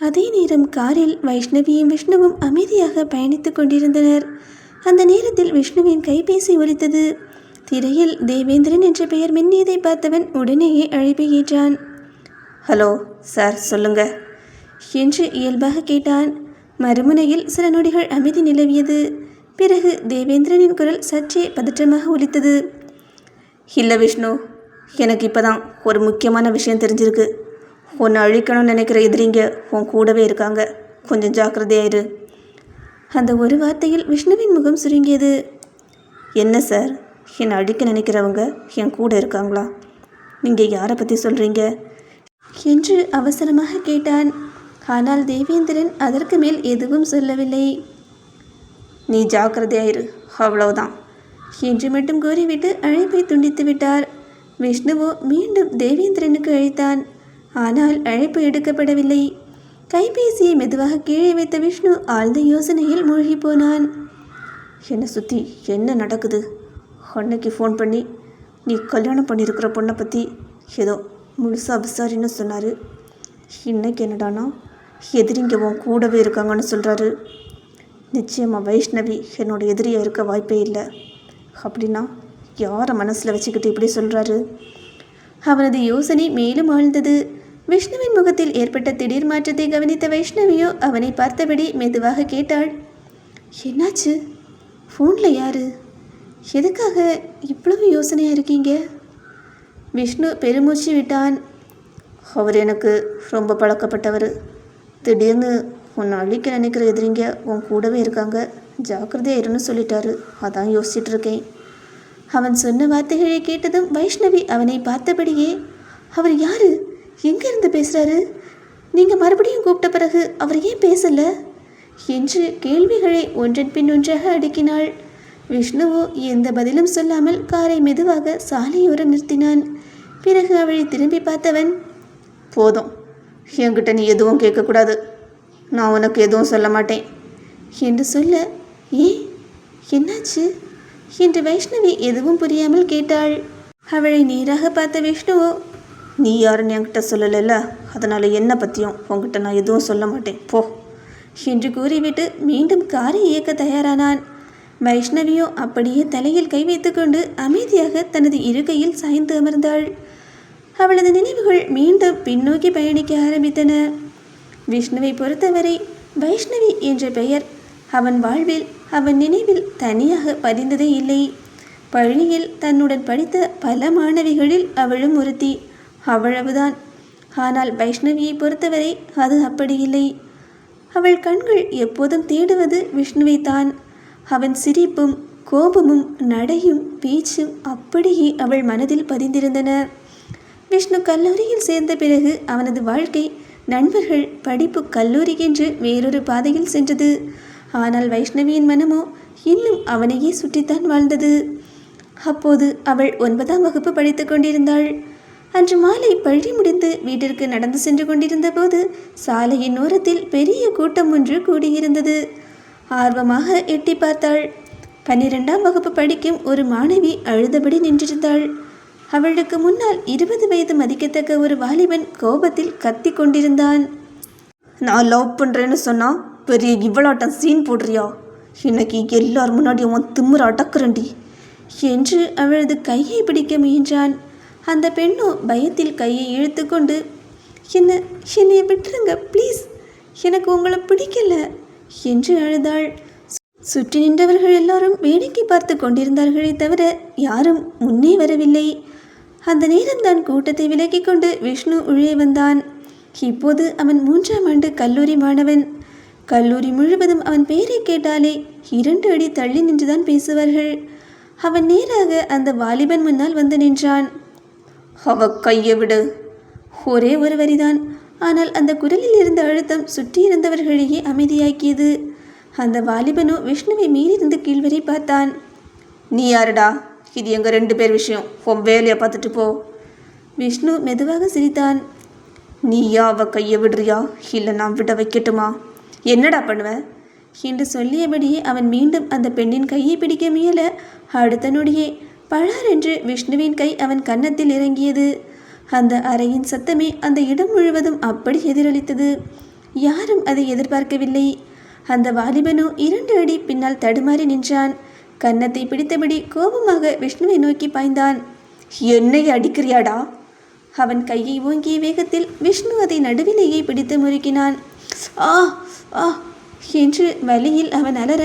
அதே நேரம் காரில் வைஷ்ணவியும் விஷ்ணுவும் அமைதியாக பயணித்துக் கொண்டிருந்தனர். அந்த நேரத்தில் விஷ்ணுவின் கைபேசி ஒலித்தது. திரையில் தேவேந்திரன் என்ற பெயர் மின்னியதை பார்த்தவன் உடனேயே அழைப்பை ஏற்றான். ஹலோ சார், சொல்லுங்க என்று இயல்பாக கேட்டான். மறுமுனையில் சில நொடிகள் அமைதி நிலவியது. பிறகு தேவேந்திரனின் குரல் சற்றே பதற்றமாக ஒலித்தது. இல்லை விஷ்ணு, எனக்கு இப்போ தான் ஒரு முக்கியமான விஷயம் தெரிஞ்சிருக்கு. உன்னை அழிக்கணும்னு நினைக்கிற எதிரிங்க உன் கூடவே இருக்காங்க. கொஞ்சம் ஜாக்கிரதையாயிரு. அந்த ஒரு வார்த்தையில் விஷ்ணுவின் முகம் சுருங்கியது. என்ன சார், என்னை அழிக்க நினைக்கிறவங்க என் கூட இருக்காங்களா? நீங்கள் யாரை பற்றி சொல்கிறீங்க என்று அவசரமாக கேட்டான். ஆனால் தேவேந்திரன் அதற்கு மேல் எதுவும் சொல்லவில்லை. நீ ஜாக்கிரதையாயிரு, அவ்வளவுதான் என்று மட்டும் கூறிவிட்டு அழைப்பை துண்டித்து விட்டார். விஷ்ணுவோ மீண்டும் தேவேந்திரனுக்கு அழைத்தான். ஆனால் அழைப்பு எடுக்கப்படவில்லை. கைபேசியை மெதுவாக கீழே வைத்த விஷ்ணு ஆழ்ந்த யோசனையில் மூழ்கி போனான். என்னை சுற்றி என்ன நடக்குது? அன்னைக்கு ஃபோன் பண்ணி நீ கல்யாணம் பண்ணியிருக்கிற பொண்ணை பற்றி ஏதோ முழுசாக விசாரின்னு சொன்னார். இன்னைக்கு என்னடானா எதிரிங்க உன் கூடவே இருக்காங்கன்னு சொல்கிறாரு. நிச்சயமாக வைஷ்ணவி என்னோட எதிரியாக இருக்க வாய்ப்பே இல்லை. அப்படின்னா யாரை மனசில் வச்சுக்கிட்டு இப்படி சொல்கிறாரு? அவனது யோசனை மேலும் ஆழ்ந்தது. விஷ்ணுவின் முகத்தில் ஏற்பட்ட திடீர் மாற்றத்தை கவனித்த வைஷ்ணவியோ அவனை பார்த்தபடி மெதுவாக கேட்டாள். என்னாச்சு? ஃபோனில் யாரு? எதுக்காக இவ்வளவு யோசனையாக இருக்கீங்க? விஷ்ணு பெருமூச்சு விட்டான். அவர் எனக்கு ரொம்ப பழக்கப்பட்டவர். திடீர்னு உன்னை அழிக்க நினைக்கிற எதிரிங்க உன் கூடவே இருக்காங்க, ஜாக்கிரதையாக இருன்னு சொல்லிட்டாரு. அதான் யோசிச்சுட்டு இருக்கேன். அவன் சொன்ன வார்த்தைகளை கேட்டதும் வைஷ்ணவி அவனை பார்த்தபடியே, அவர் யாரு? எங்கேருந்து பேசுகிறாரு? நீங்கள் மறுபடியும் கூப்பிட்ட பிறகு அவர் ஏன் பேசலை என்று கேள்விகளை ஒன்றன் பின் ஒன்றாக அடுக்கினாள். விஷ்ணுவோ எந்த பதிலும் சொல்லாமல் காரை மெதுவாக சாலையோரம் நிறுத்தினான். பிறகு அவளை திரும்பி பார்த்தவன், போதும், என்கிட்ட நீ எதுவும் கேட்கக்கூடாது. நான் உனக்கு எதுவும் சொல்ல மாட்டேன் என்று சொல்ல, ஏன், என்னாச்சு என்று வைஷ்ணவி எதுவும் புரியாமல் கேட்டாள். அவளை நேராக பார்த்த விஷ்ணுவோ, நீ யாருன்னு என்கிட்ட சொல்லலைல்ல, அதனால் என்னை பற்றியும் உங்ககிட்ட நான் எதுவும் சொல்ல மாட்டேன், போ என்று கூறிவிட்டு மீண்டும் காரை இயக்க தயாரானான். வைஷ்ணவியோ அப்படியே தலையில் கை வைத்துக்கொண்டு அமைதியாக தனது இருக்கையில் சாய்ந்து அமர்ந்தாள். அவளது நினைவுகள் மீண்டும் பின்னோக்கி பயணிக்க ஆரம்பித்தன. விஷ்ணுவை பொறுத்தவரை வைஷ்ணவி என்ற பெயர் அவன் வாழ்வில், அவன் நினைவில் தனியாக பதிந்ததே இல்லை. பள்ளியில் தன்னுடன் படித்த பல மாணவிகளில் அவளும் ஒருத்தி, அவ்வளவுதான். ஆனால் வைஷ்ணவியை பொறுத்தவரை அது அப்படியில்லை. அவள் கண்கள் எப்போதும் தேடுவது விஷ்ணுவைத்தான். அவன் சிரிப்பும் கோபமும் நடையும் பேச்சும் அப்படியே அவள் மனதில் பதிந்திருந்தன. விஷ்ணு கல்லூரியில் சேர்ந்த பிறகு அவனது வாழ்க்கை, நண்பர்கள், படிப்பு, கல்லூரி என்று வேறொரு பாதையில் சென்றது. ஆனால் வைஷ்ணவியின் மனமோ இன்னும் அவனையே சுற்றித்தான் வாழ்ந்தது. அப்போது அவள் 9ஆம் வகுப்பு படித்து கொண்டிருந்தாள். அன்று மாலை பள்ளி முடிந்து வீட்டிற்கு நடந்து சென்று கொண்டிருந்த போது சாலையின் ஓரத்தில் பெரிய கூட்டம் ஒன்று கூடியிருந்தது. ஆர்வமாக எட்டி பார்த்தாள். 12ஆம் வகுப்பு படிக்கும் ஒரு மாணவி அழுதபடி நின்றிருந்தாள். அவளுக்கு முன்னால் 20 வயது மதிக்கத்தக்க ஒரு வாலிபன் கோபத்தில் கத்தி கொண்டிருந்தான். நான் லவ் பண்ணுறேன்னு சொன்னால் பெரிய இவ்வளாட்டம் சீன் போடுறியா? இன்னைக்கு எல்லார் முன்னாடியும் உன் திமிர அடக்குறண்டி என்று அவளது கையை பிடிக்க முயன்றான். அந்த பெண்ணோ பயத்தில் கையை இழுத்து கொண்டு, என்னை விட்டுருங்க ப்ளீஸ், எனக்கு உங்களை பிடிக்கல என்று அழுதாள். சுற்றி நின்றவர்கள் எல்லாரும் வேடிக்கை பார்த்து கொண்டிருந்தார்களே தவிர யாரும் முன்னே வரவில்லை. அந்த நேரம்தான் கூட்டத்தை விலக்கி கொண்டு விஷ்ணு உள்ளே வந்தான். இப்போது அவன் 3ஆம் ஆண்டு கல்லூரி மாணவன். கல்லூரி முழுவதும் அவன் பெயரை கேட்டாலே 2 அடி தள்ளி நின்றுதான் பேசுவார்கள். அவன் நேராக அந்த வாலிபன் முன்னால் வந்து நின்றான். அவ கையை விடு. ஒரே ஒரு வரிதான். ஆனால் அந்த குரலில் இருந்த அழுத்தம் சுற்றியிருந்தவர்களையே அமைதியாக்கியது. அந்த வாலிபனோ விஷ்ணுவை மீறிருந்து கீழ்வரை பார்த்தான். நீ யாருடா? இது எங்கள் 2 பேர் விஷயம். உன் வேலையை பார்த்துட்டு போ. விஷ்ணு மெதுவாக சிரித்தான். நீயா அவ கையை விடுறியா, இல்லை நான் விட வைக்கட்டுமா? என்னடா பண்ணுவ என்று சொல்லியபடியே அவன் மீண்டும் அந்த பெண்ணின் கையை பிடிக்க முயல, அடுத்த நொடியே பழார் என்று விஷ்ணுவின் கை அவன் கன்னத்தில் இறங்கியது. அந்த அறையின் சத்தமே அந்த இடம் முழுவதும் அப்படி எதிரொலித்தது. யாரும் அதை எதிர்பார்க்கவில்லை. அந்த வாலிபனோ 2 அடி பின்னால் தடுமாறி நின்றான். கன்னத்தை பிடித்தபடி கோபமாக விஷ்ணுவை நோக்கி பாய்ந்தான். என்னை அடிக்கிறியாடா? அவன் கையை ஓங்கிய வேகத்தில் விஷ்ணு அதை நடுவிலேயே பிடித்து முறுக்கினான். ஆ ஆ என்று வலியில் அவன் அலற,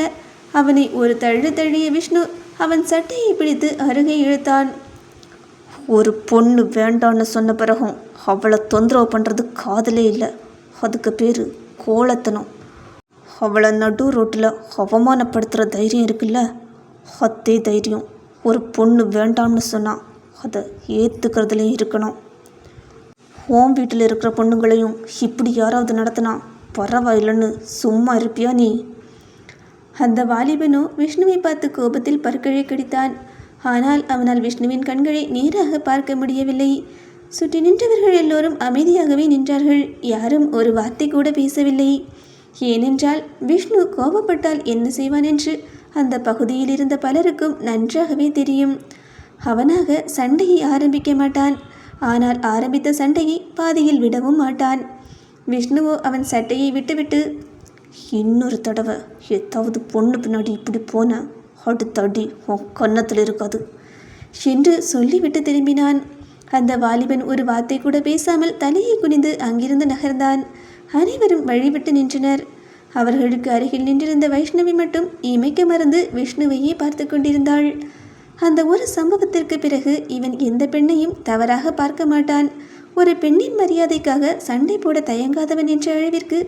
அவனை ஒரு தள்ளு தள்ளிய விஷ்ணு அவன் சட்டையை பிடித்து அருகே இழுத்தான். ஒரு பொண்ணு வேண்டான்னு சொன்ன பிறகும் அவளை தொந்தரவு பண்ணுறது காதலே இல்லை. அதுக்கு பேர் கோலத்தனம். அவளை நடு ரோட்டில் அவமானப்படுத்துகிற தைரியம் இருக்குல்ல, அதே தைரியம் ஒரு பொண்ணு வேண்டாம்னு சொன்னால் அதை ஏற்றுக்கிறதுலையும் இருக்கணும். உன் வீட்டில் இருக்கிற பொண்ணுங்களையும் இப்படி யாராவது நடத்தினா பரவாயில்லைன்னு சும்மா இருப்பியா நீ? அந்த வாலிபனோ விஷ்ணுவை பார்த்து கோபத்தில் பற்களை கடித்தான். ஆனால் அவனால் விஷ்ணுவின் கண்களை நேராக பார்க்க முடியவில்லை. சுற்றி நின்றவர்கள் எல்லோரும் அமைதியாகவே நின்றார்கள். யாரும் ஒரு வார்த்தை கூட பேசவில்லை. ஏனென்றால் விஷ்ணு கோபப்பட்டால் என்ன செய்வான் என்று அந்த பகுதியில் இருந்த பலருக்கும் நன்றாகவே தெரியும். அவனாக சண்டையை ஆரம்பிக்க மாட்டான். ஆனால் ஆரம்பித்த சண்டையை பாதியில் விடவும் மாட்டான். விஷ்ணுவோ அவன் சட்டையை விட்டுவிட்டு, இன்னொரு தடவை ஏதாவது பொண்ணு பின்னாடி இப்படி போன அடுத்த அடி உன் கன்னத்தில் இருக்காது என்று சொல்லிவிட்டு திரும்பினான். அந்த வாலிபன் ஒரு வார்த்தை கூட பேசாமல் தலையை குனிந்து அங்கிருந்து நகர்ந்தான். அனைவரும் வழிவிட்டு நின்றனர். அவர்களுக்கு அருகில் நின்றிருந்த வைஷ்ணவி மட்டும் இமைக்க மறந்து விஷ்ணுவையே பார்த்து கொண்டிருந்தாள். அந்த ஒரு சம்பவத்திற்கு பிறகு இவன் எந்த பெண்ணையும் தவறாக பார்க்க மாட்டான். ஒரு பெண்ணின் மரியாதைக்காக சண்டை போட தயங்காதவன் என்ற அளவிற்கு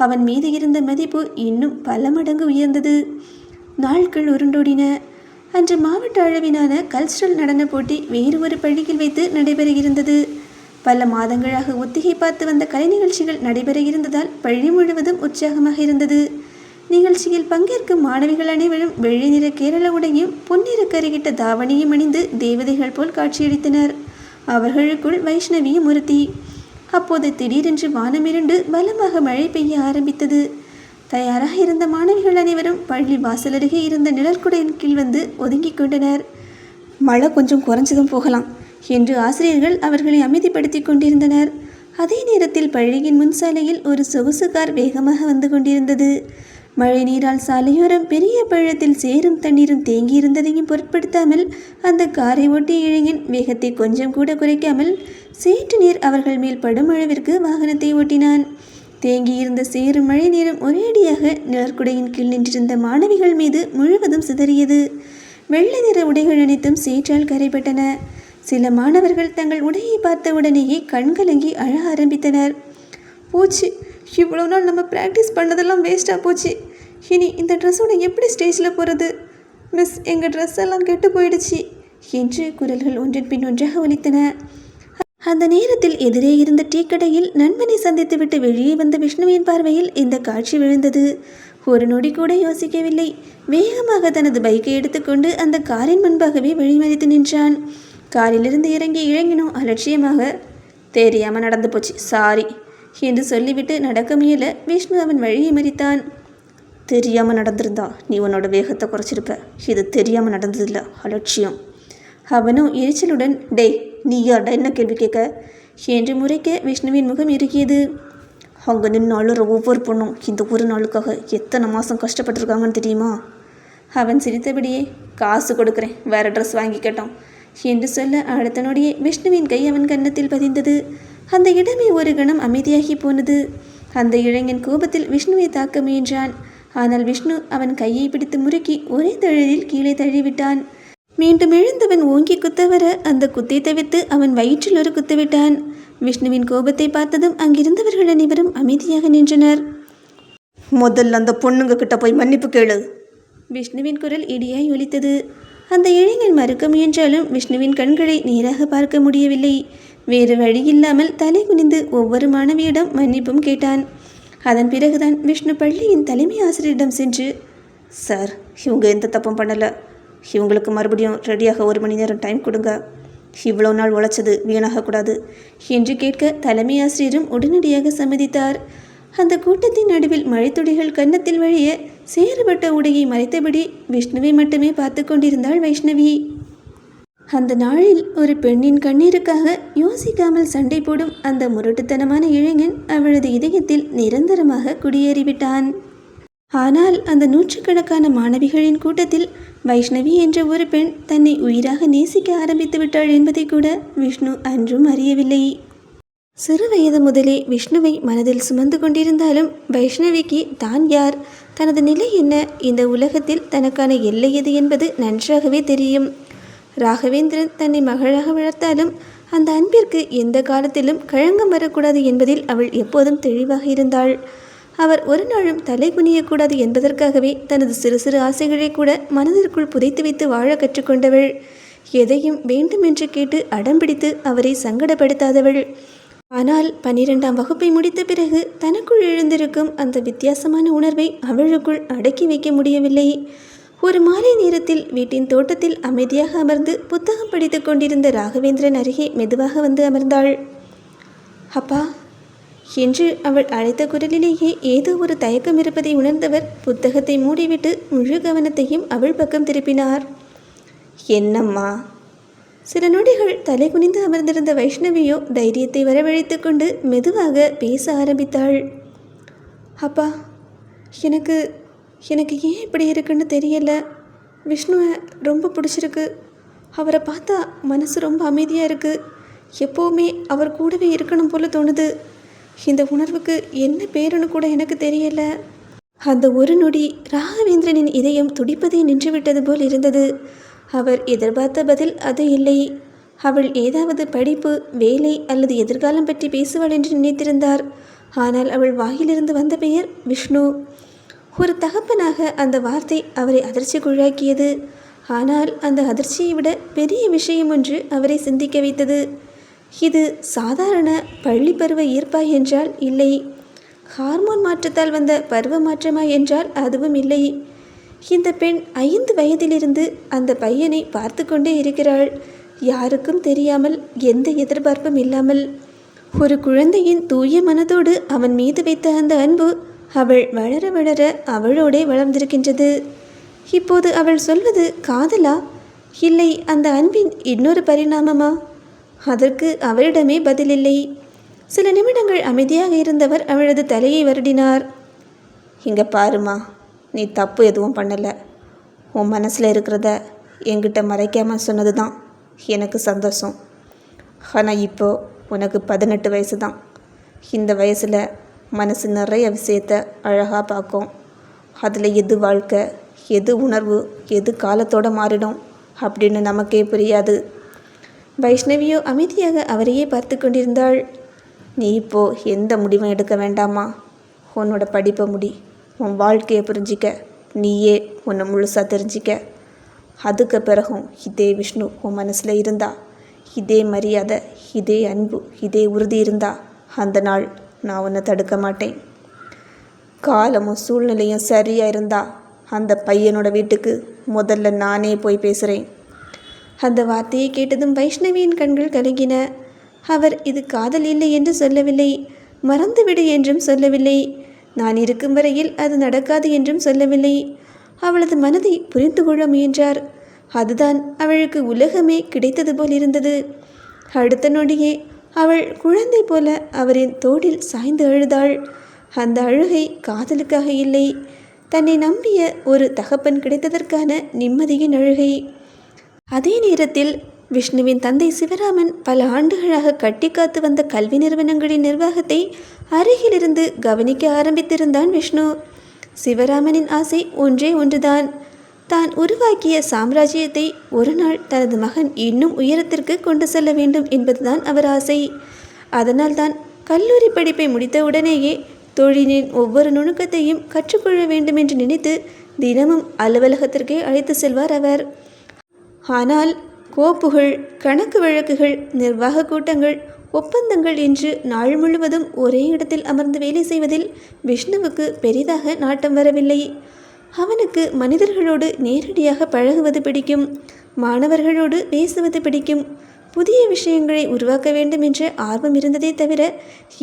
அவன் மீது இருந்த மதிப்பு இன்னும் பல மடங்கு உயர்ந்தது. நாட்கள் உருண்டோடின. அன்று மாவட்ட அளவிலான கல்ச்சரல் நடன போட்டி வேறு ஒரு பள்ளியில் வைத்து நடைபெற இருந்தது. பல மாதங்களாக ஒத்திகை பார்த்து வந்த கலை நிகழ்ச்சிகள் நடைபெற இருந்ததால் பள்ளி முழுவதும் உற்சாகமாக இருந்தது. நிகழ்ச்சியில் பங்கேற்கும் மாணவிகள் அனைவரும் வெள்ளி நிற கேரள உடையும் பொன்னிற கருகிட்ட தாவணியும் அணிந்து தேவதைகள் போல் காட்சியளித்தனர். அவர்களுக்குள் வைஷ்ணவியும் ஒருத்தி. அப்போது திடீரென்று வானமிருண்டு பலமாக மழை பெய்ய ஆரம்பித்தது. தயாராக இருந்த மாணவிகள் அனைவரும் பள்ளி வாசல் அருகே இருந்த நிழற்குடையின் கீழ் வந்து ஒதுங்கிக் கொண்டனர். மழை கொஞ்சம் குறைஞ்சதும் போகலாம் என்று ஆசிரியர்கள் அவர்களை அமைதிப்படுத்தி கொண்டிருந்தனர். அதே நேரத்தில் பள்ளியின் முன் சாலையில் ஒரு சொகுசு கார் வேகமாக வந்து கொண்டிருந்தது. மழை நீரால் சாலையோரம் பெரிய பள்ளத்தில் சேரும் தண்ணீரும் தேங்கியிருந்ததையும் பொருட்படுத்தாமல் அந்த காரை ஓட்டிய இளைஞன் வேகத்தை கொஞ்சம் கூட குறைக்காமல் சேற்று நீர் அவர்கள் மேல் படும் அளவிற்கு வாகனத்தை ஓட்டினான். தேங்கியிருந்த சேரும் மழை நீரும் ஒரேடியாக நிழற்குடையின் கீழ் நின்றிருந்த மாணவிகள் மீது முழுவதும் சிதறியது. வெள்ளை நிற உடைகள் அனைத்தும் சேற்றால் கரைப்பட்டன. சில மாணவர்கள் தங்கள் உடையை பார்த்த உடனேயே கண்கலங்கி அழ ஆரம்பித்தனர். போச்சு, இவ்வளோ நாள் நம்ம ப்ராக்டிஸ் பண்ணதெல்லாம் வேஸ்ட்டாக போச்சு. இனி இந்த ட்ரெஸ்ஸோட எப்படி ஸ்டேஜில் போகிறது? மிஸ், எங்கள் ட்ரெஸ் எல்லாம் கெட்டு போயிடுச்சு என்று குரல்கள் ஒன்றின் பின் ஒன்றாக ஒலித்தன. அந்த நேரத்தில் எதிரே இருந்த டீ கடையில் நண்பனை சந்தித்துவிட்டு வெளியே வந்த விஷ்ணுவின் பார்வையில் இந்த காட்சி விழுந்தது. ஒரு நொடி கூட யோசிக்கவில்லை. வேகமாக தனது பைக்கை எடுத்துக்கொண்டு அந்த காரின் முன்பாகவே வழிமறித்து நின்றான். காரிலிருந்து இறங்கிய இளைஞனோ அலட்சியமாக, தெரியாமல் நடந்து போச்சு, சாரி என்று சொல்லிவிட்டு நடக்க முயல விஷ்ணு அவன் வழியை மறித்தான். தெரியாமல் நடந்திருந்தா நீ உன்னோட வேகத்தை குறைச்சிருப்ப. இது தெரியாமல் நடந்ததில்லை, அலட்சியம். அவனோ எரிச்சலுடன், டேய் நீ யார்டா என்ன கேள்வி கேட்க என்று முறைக்க விஷ்ணுவின் முகம் இறுகியது. அங்கே நின்று அழுற ஒவ்வொரு பொண்ணும் இந்த ஒரு நாளுக்காக எத்தனை மாதம் கஷ்டப்பட்டுருக்காங்கன்னு தெரியுமா? அவன் சிரித்தபடியே, காசு கொடுக்குறேன், வேறு ட்ரெஸ் வாங்கிக்கட்டும் என்று சொல்ல அடுத்த நொடியே விஷ்ணுவின் கை அவன் கன்னத்தில் பதிந்தது. அந்த இடமே ஒரு கணம் அமைதியாகி போனது. அந்த இளைஞன் கோபத்தில் விஷ்ணுவை தாக்க முயன்றான். ஆனால் விஷ்ணு அவன் கையை பிடித்து முறுக்கி ஒரே தழலில் கீழே தள்ளிவிட்டான். மீண்டும் எழுந்தவன் ஓங்கி குத்தவர அந்த குத்தை தவிர்த்து அவன் வயிற்றில் ஒரு குத்துவிட்டான். விஷ்ணுவின் கோபத்தை பார்த்ததும் அங்கிருந்தவர்கள் அனைவரும் அமைதியாக நின்றனர். முதல்ல அந்த பொண்ணுங்க கிட்ட போய் மன்னிப்பு கேளு. விஷ்ணுவின் குரல் இடியாய் ஒலித்தது. அந்த இளைஞன் மறுக்க முயன்றாலும் விஷ்ணுவின் கண்களை நேராக பார்க்க முடியவில்லை. வேறு வழியில்லாமல் தலை குனிந்து ஒவ்வொரு மாணவியிடம் மன்னிப்பும் கேட்டான். அதன் பிறகுதான் விஷ்ணு பள்ளியின் தலைமை ஆசிரியரிடம் சென்று, சார், இவங்க எந்த தப்பும் பண்ணலை. இவங்களுக்கு மறுபடியும் ரெடியாக 1 மணி நேரம் டைம் கொடுங்க. இவ்வளோ நாள் உழைச்சது வீணாகக்கூடாது என்று கேட்க தலைமை ஆசிரியரும் உடனடியாக சம்மதித்தார். அந்த கூட்டத்தின் நடுவில் மழைத்துளிகள் கன்னத்தில் வழிய சேறுபட்ட உடையை மறைத்தபடி விஷ்ணுவை மட்டுமே பார்த்து கொண்டிருந்தாள் வைஷ்ணவி. அந்த நாளில் ஒரு பெண்ணின் கண்ணீருக்காக யோசிக்காமல் சண்டை போடும் அந்த முரட்டுத்தனமான இளைஞன் அவளது இதயத்தில் நிரந்தரமாக குடியேறிவிட்டான். ஆனால் அந்த நூற்றுக்கணக்கான மாணவிகளின் கூட்டத்தில் வைஷ்ணவி என்ற ஒரு பெண் தன்னை உயிராக நேசிக்க ஆரம்பித்து விட்டாள் என்பதை கூட விஷ்ணு அன்றும் அறியவில்லை. சிறு வயது முதலே விஷ்ணுவை மனதில் சுமந்து கொண்டிருந்தாலும் வைஷ்ணவிக்கு தான் யார், தனது நிலை என்ன, இந்த உலகத்தில் தனக்கான எல்லை எது என்பது நன்றாகவே தெரியும். ராகவேந்திரன் தன்னை மகளாக வளர்த்தாலும் அந்த அன்பிற்கு எந்த காலத்திலும் களங்கம் வரக்கூடாது என்பதில் அவள் எப்போதும் தெளிவாக இருந்தாள். அவர் ஒரு நாளும் தலை குனியக்கூடாது என்பதற்காகவே தனது சிறு சிறு ஆசைகளை கூட மனதிற்குள் புதைத்து வைத்து வாழ கற்றுக்கொண்டவள். எதையும் வேண்டுமென்று கேட்டு அடம்பிடித்து அவரை சங்கடப்படுத்தாதவள். ஆனால் 12ஆம் வகுப்பை முடித்த பிறகு தனக்குள் எழுந்திருக்கும் அந்த வித்தியாசமான உணர்வை அவளுக்குள் அடக்கி வைக்க முடியவில்லை. ஒரு மாலை நேரத்தில் வீட்டின் தோட்டத்தில் அமைதியாக அமர்ந்து புத்தகம் படித்து கொண்டிருந்த ராகவேந்திரன் அருகே மெதுவாக வந்து அமர்ந்தாள். அப்பா என்று அவள் அழைத்த குரலிலேயே ஏதோ ஒரு தயக்கம் இருப்பதை உணர்ந்தவர் புத்தகத்தை மூடிவிட்டு முழு கவனத்தையும் அவள் பக்கம் திருப்பினார். என்னம்மா? சில நொடிகள் தலை குனிந்து அமர்ந்திருந்த வைஷ்ணவியோ தைரியத்தை வரவழைத்து கொண்டு மெதுவாக பேச ஆரம்பித்தாள். அப்பா, எனக்கு எனக்கு ஏன் இப்படி இருக்குன்னு தெரியல. விஷ்ணுவை ரொம்ப பிடிச்சிருக்கு. அவரை பார்த்தா மனசு ரொம்ப அமைதியாக இருக்குது. எப்போவுமே அவர் கூடவே இருக்கணும் போல தோணுது. இந்த உணர்வுக்கு என்ன பேருன்னு கூட எனக்கு தெரியல. அந்த ஒரு நொடி ராகவேந்திரனின் இதயம் துடிப்பதை நின்றுவிட்டது போல் இருந்தது. அவர் எதிர்பார்த்த பதில் அது இல்லை. அவள் ஏதாவது படிப்பு, வேலை அல்லது எதிர்காலம் பற்றி பேசுவாள் என்று நினைத்திருந்தார். ஆனால் அவள் வாயிலிருந்து வந்த பெயர் விஷ்ணு. ஒரு தகப்பனாக அந்த வார்த்தை அவரை அதிர்ச்சிக்குள்ளாக்கியது. ஆனால் அந்த அதிர்ச்சியை விட பெரிய விஷயம் ஒன்று அவரை சிந்திக்க வைத்தது. இது சாதாரண பள்ளி பருவ ஈர்ப்பா என்றால் இல்லை. ஹார்மோன் மாற்றத்தால் வந்த பருவ மாற்றமா என்றால் அதுவும் இல்லை. இந்த பெண் 5 வயதிலிருந்து அந்த பையனை பார்த்து கொண்டே இருக்கிறாள். யாருக்கும் தெரியாமல், எந்த எதிர்பார்ப்பும் இல்லாமல். ஒரு குழந்தையின் தூய மனதோடு அவன் மீது வைத்த அந்த அன்பு அவள் வளர வளர அவளோடே வளர்ந்திருக்கின்றது. இப்போது அவள் சொல்வது காதலா, இல்லை அந்த அன்பின் இன்னொரு பரிணாமமா? அதற்கு அவரிடமே பதிலில்லை. சில நிமிடங்கள் அமைதியாக இருந்தவர் அவளது தலையை வருடினார். இங்கே பாருமா, நீ தப்பு எதுவும் பண்ணலை. உன் மனசில் இருக்கிறத என்கிட்ட மறைக்காமல் சொன்னது தான் எனக்கு சந்தோஷம். ஆனால் இப்போது உனக்கு 18 வயசு தான். இந்த வயசில் மனசு நிறைய விஷயத்தை அழகாக பார்க்கும். அதில் எது வாழ்க்கை, எது உணர்வு, எது காலத்தோடு மாறிடும் அப்படின்னு நமக்கே புரியாது. வைஷ்ணவியோ அமைதியாக அவரையே பார்த்து கொண்டிருந்தாள். நீ இப்போது எந்த முடிவும் எடுக்க வேண்டாமா. உன்னோட படிப்பை முடி, உன் வாழ்க்கையை புரிஞ்சிக்க, நீயே உன்னை முழுசாக தெரிஞ்சிக்க. அதுக்கு பிறகும் இதே விஷ்ணு உன் மனசில் இருந்தா, இதே மரியாதை, இதே அன்பு, இதே உறுதி இருந்தா, அந்த நாள் நான் உன்னை தடுக்க மாட்டேன். காலமும் சூழ்நிலையும் சரியாக இருந்தா அந்த பையனோட வீட்டுக்கு முதல்ல நானே போய் பேசுகிறேன். அந்த வார்த்தையை கேட்டதும் வைஷ்ணவியின் கண்கள் கலங்கின. அவர் இது காதல் இல்லை என்று சொல்லவில்லை, மறந்துவிடு என்றும் சொல்லவில்லை, நான் இருக்கும் வரையில் அது நடக்காது என்றும் சொல்லவில்லை. அவளது மனதை புரிந்து கொள்ள முயன்றார். அதுதான் அவளுக்கு உலகமே கிடைத்தது போல் இருந்தது. அடுத்த நொடியே அவள் குழந்தை போல அவரின் தோளில் சாய்ந்து அழுதாள். அந்த அழுகை காதலுக்காக இல்லை, தன்னை நம்பிய ஒரு தகப்பன் கிடைத்ததற்கான நிம்மதியின் அழுகை. அதே நேரத்தில் விஷ்ணுவின் தந்தை சிவராமன் பல ஆண்டுகளாக கட்டி காத்து வந்த கல்வி நிறுவனங்களின் நிர்வாகத்தை அருகிலிருந்து கவனிக்க ஆரம்பித்திருந்தான் விஷ்ணு. சிவராமனின் ஆசை ஒன்றே ஒன்றுதான், தான் உருவாக்கிய சாம்ராஜ்யத்தை ஒரு நாள் தனது மகன் இன்னும் உயரத்திற்கு கொண்டு செல்ல வேண்டும் என்பதுதான் அவர் ஆசை. அதனால்தான் கல்லூரி படிப்பை முடித்தவுடனேயே தொழிலின் ஒவ்வொரு நுணுக்கத்தையும் கற்றுக்கொள்ள வேண்டும் என்று நினைத்து தினமும் அலுவலகத்திற்கே அழைத்து செல்வார் அவர். ஆனால் கோப்புகள், கணக்கு வழக்குகள், நிர்வாக கூட்டங்கள், ஒப்பந்தங்கள் என்று நாள் முழுவதும் ஒரே இடத்தில் அமர்ந்து வேலை செய்வதில் விஷ்ணுவுக்கு பெரிதாக நாட்டம் வரவில்லை. அவனுக்கு மனிதர்களோடு நேரடியாக பழகுவது பிடிக்கும், மாணவர்களோடு பேசுவது பிடிக்கும், புதிய விஷயங்களை உருவாக்க வேண்டும் என்ற ஆர்வம் இருந்ததே தவிர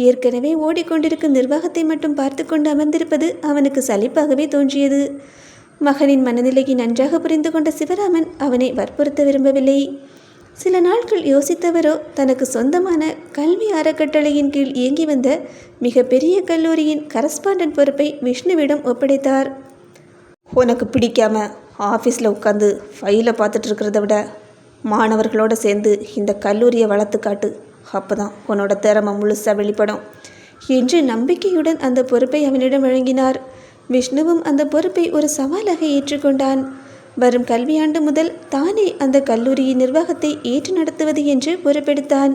ஏற்கனவே ஓடிக்கொண்டிருக்கும் நிர்வாகத்தை மட்டும் பார்த்து கொண்டு அமர்ந்திருப்பது அவனுக்கு சலிப்பாகவே தோன்றியது. மகனின் மனநிலையை நன்றாக புரிந்து கொண்ட சிவராமன் அவனை வற்புறுத்த விரும்பவில்லை. சில நாட்கள் யோசித்தவரோ தனக்கு சொந்தமான கல்வி அறக்கட்டளையின் கீழ் இயங்கி வந்த மிகப்பெரிய கல்லூரியின் கரஸ்பாண்டன்ட் பொறுப்பை விஷ்ணுவிடம் ஒப்படைத்தார். உனக்கு பிடிக்காம ஆஃபீஸில் உட்காந்து ஃபைலை பார்த்துட்டு இருக்கிறத விட மாணவர்களோடு சேர்ந்து இந்த கல்லூரியை வளர்த்து காட்டு, அப்போ தான் உன்னோட திறமை முழுசாக வெளிப்படும் என்று நம்பிக்கையுடன் அந்த பொறுப்பை அவனிடம் வழங்கினார். விஷ்ணுவும் அந்த பொறுப்பை ஒரு சவாலாக ஏற்றுக்கொண்டான். வரும் கல்வியாண்டு முதல் தானே அந்த கல்லூரியின் நிர்வாகத்தை ஏற்று நடத்துவது என்று பொறுப்பெடுத்தான்.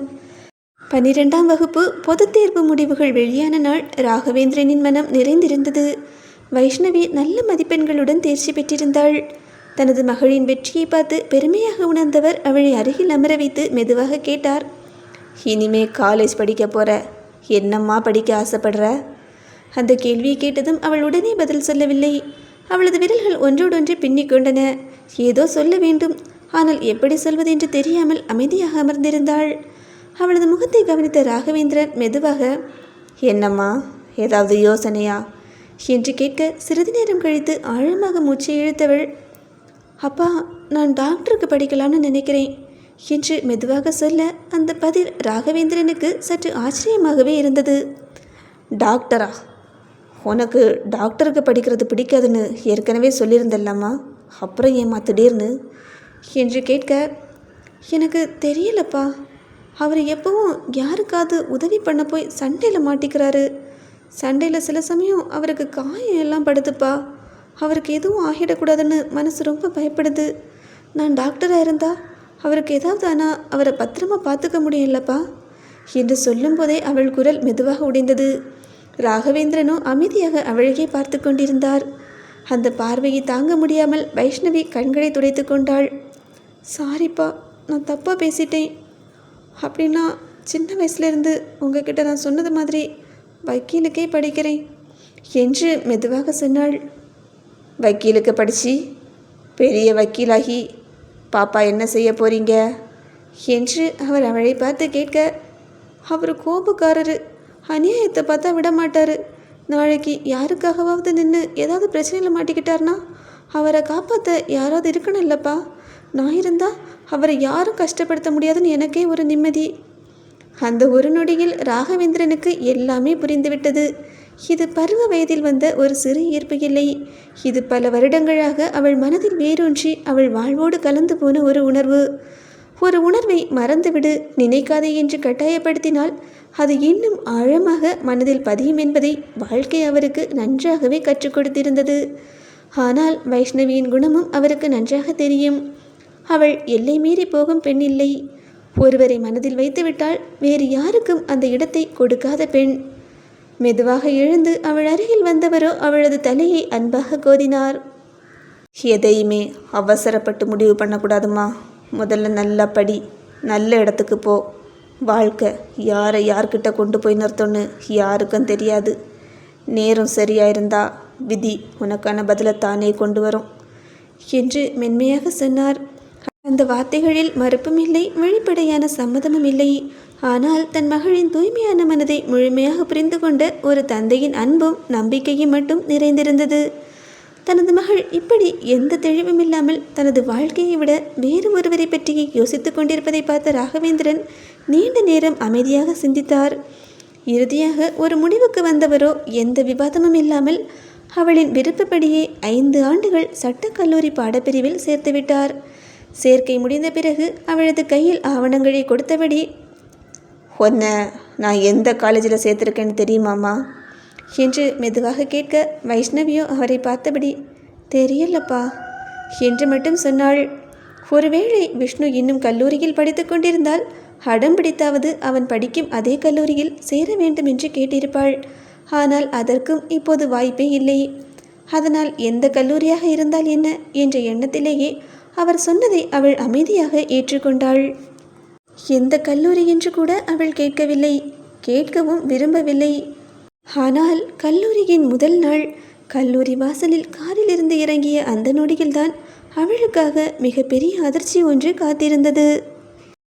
12ஆம் வகுப்பு பொதுத் தேர்வு முடிவுகள் வெளியான நாள் ராகவேந்திரனின் மனம் நிறைந்திருந்தது. வைஷ்ணவி நல்ல மதிப்பெண்களுடன் தேர்ச்சி பெற்றிருந்தாள். தனது மகளின் வெற்றியை பார்த்து பெருமையாக உணர்ந்தவர் அவளை அருகில் அமர வைத்து மெதுவாக கேட்டார். இனிமே காலேஜ் படிக்க போகிற, என்னம்மா படிக்க ஆசைப்படுற? அந்த கேள்வியை கேட்டதும் அவள் உடனே பதில் சொல்லவில்லை. அவளது விரல்கள் ஒன்றோடொன்று பின்னிக் கொண்டன. ஏதோ சொல்ல வேண்டும், ஆனால் எப்படி சொல்வதென்று தெரியாமல் அமைதியாக அமர்ந்திருந்தாள். அவளது முகத்தை கவனித்த ராகவேந்திரன் மெதுவாக, என்னம்மா, ஏதாவது யோசனையா என்று கேட்க சிறிது நேரம் கழித்து ஆழமாக மூச்சை இழுத்தவள், அப்பா, நான் டாக்டருக்கு படிக்கலாம்னு நினைக்கிறேன் என்று மெதுவாக சொல்ல அந்த பதில் ராகவேந்திரனுக்கு சற்று ஆச்சரியமாகவே இருந்தது. டாக்டரா? உனக்கு டாக்டருக்கு படிக்கிறது பிடிக்காதுன்னு ஏற்கனவே சொல்லியிருந்தல்லம்மா, அப்புறம் ஏம்மா திடீர்னு என்று கேட்க, எனக்கு தெரியலப்பா, அவர் எப்பவும் யாருக்காவது உதவி பண்ண போய் சண்டையில் மாட்டிக்கிறாரு. சண்டையில் சில சமயம் அவருக்கு காயம் எல்லாம் படுதுப்பா. அவருக்கு எதுவும் ஆகிடக்கூடாதுன்னு மனசு ரொம்ப பயப்படுது. நான் டாக்டராக இருந்தால் அவருக்கு ஏதாவது ஆனால் அவரை பத்திரமா பார்த்துக்க முடியலப்பா என்று சொல்லும்போதே அவள் குரல் மெதுவாக உடைந்தது. ராகவேந்திரனோ அமைதியாக அவளையே பார்த்து கொண்டிருந்தார். அந்த பார்வையை தாங்க முடியாமல் வைஷ்ணவி கண்களை துடைத்து கொண்டாள். சாரிப்பா, நான் தப்பாக பேசிட்டேன். அப்படின்னா சின்ன வயசுலேருந்து உங்ககிட்ட நான் சொன்னது மாதிரி வக்கீலுக்கே படிக்கிறேன் என்று மெதுவாக சொன்னாள். வக்கீலுக்கு படித்து பெரிய வக்கீலாகி பாப்பா என்ன செய்ய போகிறீங்க என்று அவர் அவளை பார்த்து கேட்க, அவர் கோபக்காரரு, அநியாயத்தை பார்த்தா விட மாட்டார். நாளைக்கு யாருக்காகவாவது நின்று ஏதாவது பிரச்சனையில் மாட்டிக்கிட்டார்னா அவரை காப்பாற்ற யாராவது இருக்கணும் இல்லைப்பா. நான் இருந்தால் அவரை யாரும் கஷ்டப்படுத்த முடியாதுன்னு எனக்கே ஒரு நிம்மதி. அந்த ஒரு நொடியில் ராகவேந்திரனுக்கு எல்லாமே புரிந்துவிட்டது. இது பருவ வயதில் வந்த ஒரு சிறு ஈர்ப்பு இல்லை. இது பல வருடங்களாக அவள் மனதில் வேரூன்றி அவள் வாழ்வோடு கலந்து போன ஒரு உணர்வு. ஒரு உணர்வை மறந்துவிடு, நினைக்காதே என்று கட்டாயப்படுத்தினால் அது இன்னும் ஆழமாக மனதில் பதியும் என்பதை வாழ்க்கை அவருக்கு நன்றாகவே கற்றுக் கொடுத்திருந்தது. ஆனால் வைஷ்ணவியின் குணமும் அவருக்கு நன்றாக தெரியும். அவள் எல்லை மீறி போகும் பெண் இல்லை. ஒருவரை மனதில் வைத்துவிட்டால் வேறு யாருக்கும் அந்த இடத்தை கொடுக்காத பெண். மெதுவாக எழுந்து அவள் அருகில் வந்தவரோ அவளது தலையை அன்பாக கோதினார். எதையுமே அவசரப்பட்டு முடிவு பண்ணக்கூடாதுமா. முதல்ல நல்லா படி, நல்ல இடத்துக்கு போ. வாழ்க்கை யாரை யார்கிட்ட கொண்டு போய் நிறுத்தோன்னு யாருக்கும் தெரியாது. நேரம் சரியாயிருந்தா விதி உனக்கான பதிலை தானே கொண்டு வரும் என்று மென்மையாக சொன்னார். அந்த வார்த்தைகளில் மறுப்பும் இல்லை, வெளிப்படையான சம்மதமும் இல்லை. ஆனால் தன் மகளின் தூய்மையான மனதை முழுமையாக புரிந்து கொண்ட ஒரு தந்தையின் அன்பும் நம்பிக்கையும் மட்டும் நிறைந்திருந்தது. தனது மகள் இப்படி எந்த தெளிவும் இல்லாமல் தனது வாழ்க்கையை விட வேறு ஒருவரை பற்றி யோசித்து கொண்டிருப்பதை பார்த்த ராகவேந்திரன் நீண்ட நேரம் அமைதியாக சிந்தித்தார். இறுதியாக ஒரு முடிவுக்கு வந்தவரோ எந்த விவாதமும் இல்லாமல் அவளின் விருப்பப்படியே 5 ஆண்டுகள் சட்டக்கல்லூரி பாடப்பிரிவில் சேர்த்துவிட்டார். சேர்க்கை முடிந்த பிறகு அவளது கையில் ஆவணங்களை கொடுத்தபடி, உன்னை நான் எந்த காலேஜில் சேர்த்துருக்கேன்னு தெரியுமாம்மா என்று மெதுவாக கேட்க, வைஷ்ணவியோ அவரை பார்த்தபடி, தெரியலப்பா என்று மட்டும் சொன்னாள். ஒருவேளை விஷ்ணு இன்னும் கல்லூரியில் படித்து கொண்டிருந்தால் அடம் பிடித்தாவது அவன் படிக்கும் அதே கல்லூரியில் சேர வேண்டும் என்று கேட்டிருப்பாள். ஆனால் அதற்கும் இப்போது வாய்ப்பே இல்லை. அதனால் எந்த கல்லூரியாக இருந்தால் என்ன என்ற எண்ணத்திலேயே அவர் சொன்னதை அவள் அமைதியாக ஏற்றுக்கொண்டாள். எந்த கல்லூரி என்று கூட அவள் கேட்கவில்லை, கேட்கவும் விரும்பவில்லை. ஆனால் கல்லூரியின் முதல் நாள் கல்லூரி வாசலில் காரிலிருந்து இறங்கிய அந்த நொடியில்தான் அவளுக்காக மிகப்பெரிய அதிர்ச்சி ஒன்று காத்திருந்தது.